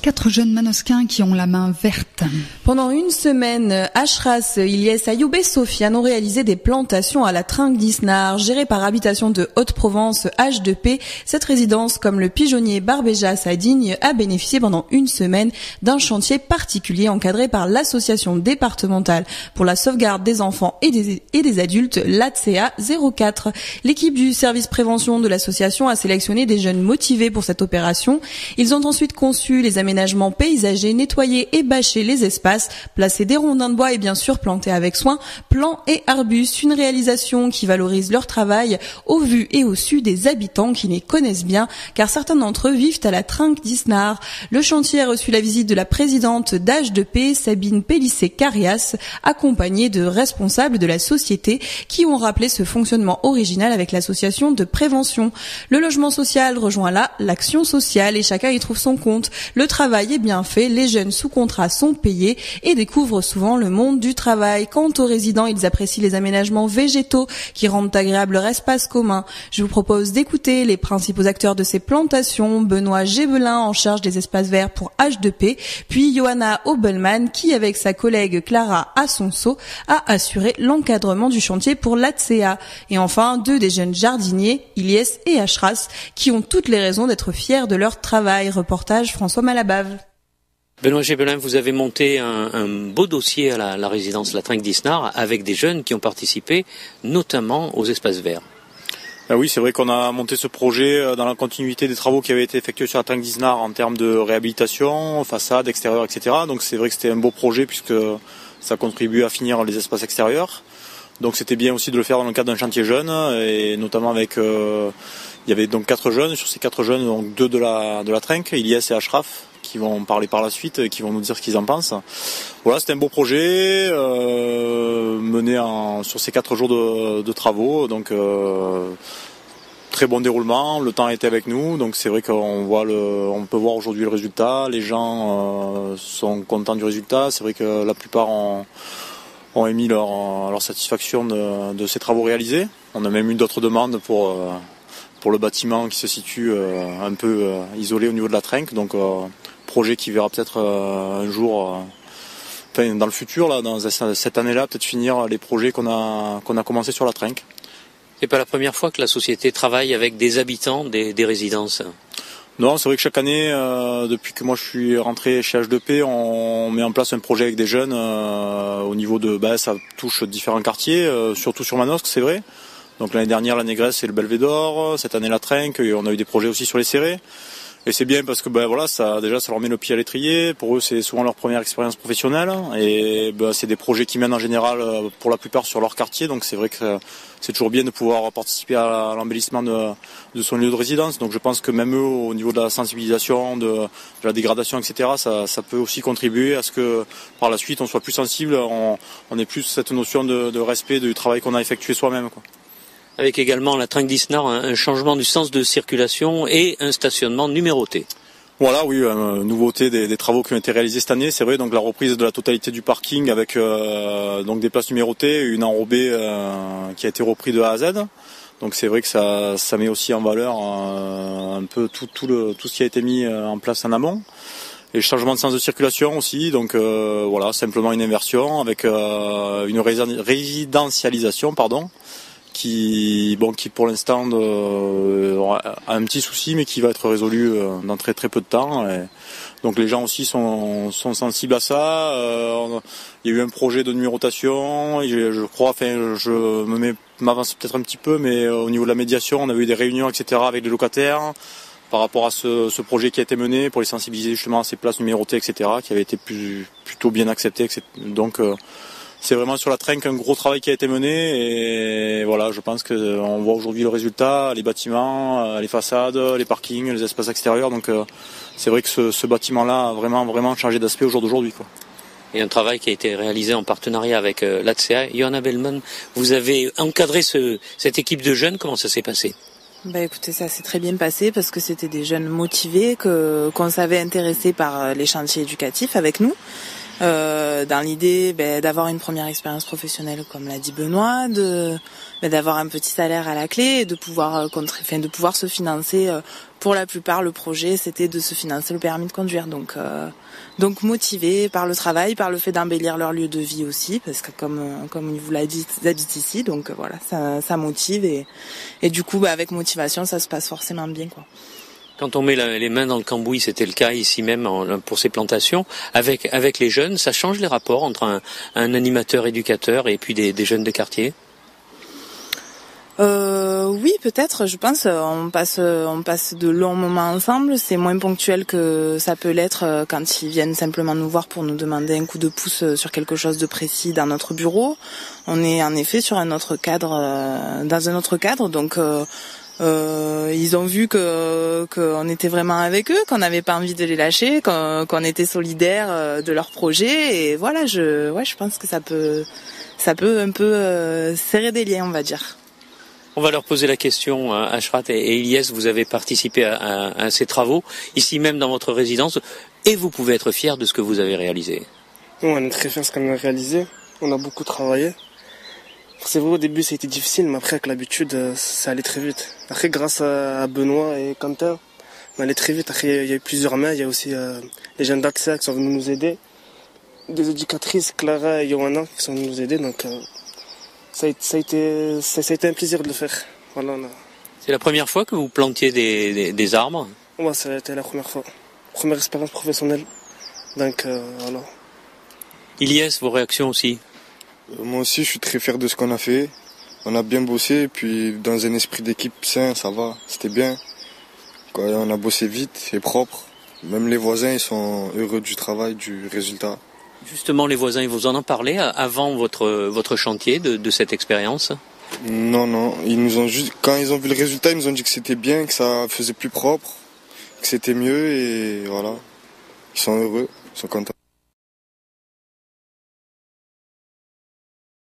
4 jeunes manosquins qui ont la main verte. Pendant une semaine, Ashras, Ilyes, Ayoub et Sofiane ont réalisé des plantations à la Trinque d'Isnar, gérée par Habitation de Haute-Provence H2P. Cette résidence, comme le pigeonnier Barbéjas à Digne, a bénéficié pendant une semaine d'un chantier particulier encadré par l'association départementale pour la sauvegarde des enfants et des adultes, l'ATSEA 04. L'équipe du service prévention de l'association a sélectionné des jeunes motivés pour cette opération. Ils ont ensuite conçu les aménagements paysagers, nettoyer et bâcher les espaces, placer des rondins de bois et bien sûr planter avec soin plants et arbustes. Une réalisation qui valorise leur travail au vu et au su des habitants qui les connaissent bien, car certains d'entre eux vivent à la Trinque d'Isnar. Le chantier a reçu la visite de la présidente d'H2P, Sabine Pellissé-Carias, accompagnée de responsables de la société qui ont rappelé ce fonctionnement original avec l'association de prévention. Le logement social rejoint là l'action sociale et chacun y trouve son compte. Le travail est bien fait, les jeunes sous contrat sont payés et découvrent souvent le monde du travail. Quant aux résidents, ils apprécient les aménagements végétaux qui rendent agréable leur espace commun. Je vous propose d'écouter les principaux acteurs de ces plantations. Benoît Gébelin, en charge des espaces verts pour H2P, puis Johanna Obelman, qui avec sa collègue Clara Assonso a assuré l'encadrement du chantier pour l'ATSEA. Et enfin, 2 des jeunes jardiniers, Ilyes et Ashras, qui ont toutes les raisons d'être fiers de leur travail. Reportage François Malabave. Benoît Gébelin, vous avez monté un beau dossier à la résidence La Trinque d'Isnar avec des jeunes qui ont participé notamment aux espaces verts. Oui, c'est vrai qu'on a monté ce projet dans la continuité des travaux qui avaient été effectués sur la Trinque d'Isnar en termes de réhabilitation, façade, extérieur, etc. Donc c'est vrai que c'était un beau projet puisque ça contribue à finir les espaces extérieurs. Donc c'était bien aussi de le faire dans le cadre d'un chantier jeune et notamment avec... il y avait donc 4 jeunes, sur ces 4 jeunes, donc 2 de la Trinque, Ilyes et Ashraf, qui vont parler par la suite et qui vont nous dire ce qu'ils en pensent. Voilà, c'était un beau projet mené sur ces 4 jours de travaux, donc très bon déroulement, le temps a été avec nous, donc c'est vrai on peut voir aujourd'hui le résultat, les gens sont contents du résultat, c'est vrai que la plupart ont émis leur satisfaction de ces travaux réalisés. On a même eu d'autres demandes pour le bâtiment qui se situe un peu isolé au niveau de la Trinque, donc projet qui verra peut-être un jour, dans le futur, là, dans cette année-là, peut-être finir les projets qu'on a commencé sur la Trinque. C'est pas la première fois que la société travaille avec des habitants des résidences. Non, c'est vrai que chaque année, depuis que moi je suis rentré chez H2P, on met en place un projet avec des jeunes au niveau ça touche différents quartiers, surtout sur Manosque, c'est vrai. Donc l'année dernière, la Négresse et le Belvédor, cette année la Trinque, et on a eu des projets aussi sur les Serrés. Et c'est bien parce que ça leur met le pied à l'étrier. Pour eux, c'est souvent leur première expérience professionnelle. Et c'est des projets qui mènent en général, pour la plupart, sur leur quartier. Donc c'est vrai que c'est toujours bien de pouvoir participer à l'embellissement de son lieu de résidence. Donc je pense que même eux, au niveau de la sensibilisation, de la dégradation, etc., ça peut aussi contribuer à ce que par la suite, on soit plus sensible, on ait plus cette notion de respect du travail qu'on a effectué soi-même, quoi. Avec également la Trinque d'Isnar, un changement du sens de circulation et un stationnement numéroté. Voilà, oui, nouveauté des travaux qui ont été réalisés cette année, c'est vrai, donc la reprise de la totalité du parking avec donc des places numérotées, une enrobée qui a été reprise de A à Z. Donc c'est vrai que ça met aussi en valeur un peu tout ce qui a été mis en place en amont. Et changement de sens de circulation aussi, donc simplement une inversion avec une résidentialisation, qui pour l'instant a un petit souci mais qui va être résolu dans très très peu de temps. Et donc les gens aussi sont sensibles à ça. Il y a eu un projet de numérotation, je crois, je m'avance peut-être un petit peu, mais au niveau de la médiation, on a eu des réunions, etc. avec les locataires par rapport à ce projet qui a été mené pour les sensibiliser justement à ces places numérotées, etc., qui avait été plutôt bien accepté, etc. Donc c'est vraiment sur la Trinque un gros travail qui a été mené et voilà, je pense qu'on voit aujourd'hui le résultat, les bâtiments, les façades, les parkings, les espaces extérieurs. Donc c'est vrai que ce bâtiment-là a vraiment changé d'aspect au jour d'aujourd'hui, quoi. Et un travail qui a été réalisé en partenariat avec l'ATSEA. Johanna Obelman, vous avez encadré cette équipe de jeunes, comment ça s'est passé ? Écoutez, ça s'est très bien passé parce que c'était des jeunes motivés qu'on savait intéressés par les chantiers éducatifs avec nous. dans l'idée d'avoir une première expérience professionnelle, comme l'a dit Benoît, d'avoir un petit salaire à la clé et de pouvoir de pouvoir se financer. Pour la plupart, le projet c'était de se financer le permis de conduire. Donc motivés par le travail, par le fait d'embellir leur lieu de vie aussi, parce que comme il vous l'a dit, ils habitent ici, donc voilà, ça motive et du coup avec motivation ça se passe forcément bien, quoi. Quand on met les mains dans le cambouis, c'était le cas ici même pour ces plantations, avec les jeunes, ça change les rapports entre un animateur éducateur et puis des jeunes de quartier? Oui, peut-être, je pense. On passe de longs moments ensemble. C'est moins ponctuel que ça peut l'être quand ils viennent simplement nous voir pour nous demander un coup de pouce sur quelque chose de précis dans notre bureau. On est en effet sur un autre cadre, dans un autre cadre, donc ils ont vu qu'on était vraiment avec eux, qu'on n'avait pas envie de les lâcher, qu'on était solidaires de leur projet, et voilà, je pense que ça peut un peu serrer des liens, on va dire. On va leur poser la question, Ashrat et Ilyes, vous avez participé à ces travaux, ici même dans votre résidence, et vous pouvez être fiers de ce que vous avez réalisé. On est très fiers de ce qu'on a réalisé, on a beaucoup travaillé. C'est vrai, au début ça a été difficile, mais après avec l'habitude ça allait très vite. Après grâce à Benoît et Quentin, on allait très vite. Après il y a eu plusieurs mains, il y a aussi les jeunes d'Axia qui sont venus nous aider, des éducatrices, Clara et Johanna, qui sont venus nous aider, donc ça a été un plaisir de le faire. Voilà, C'est la première fois que vous plantiez des arbres? Ouais, ça a été la première fois. Première expérience professionnelle. Donc voilà. Ilyes, vos réactions aussi? Moi aussi, je suis très fier de ce qu'on a fait. On a bien bossé, et puis dans un esprit d'équipe sain, ça va, c'était bien. On a bossé vite et propre. Même les voisins, ils sont heureux du travail, du résultat. Justement, les voisins, ils vous en ont parlé avant votre chantier de cette expérience? Non, ils nous ont juste, quand ils ont vu le résultat, ils nous ont dit que c'était bien, que ça faisait plus propre, que c'était mieux, et voilà. Ils sont heureux, ils sont contents.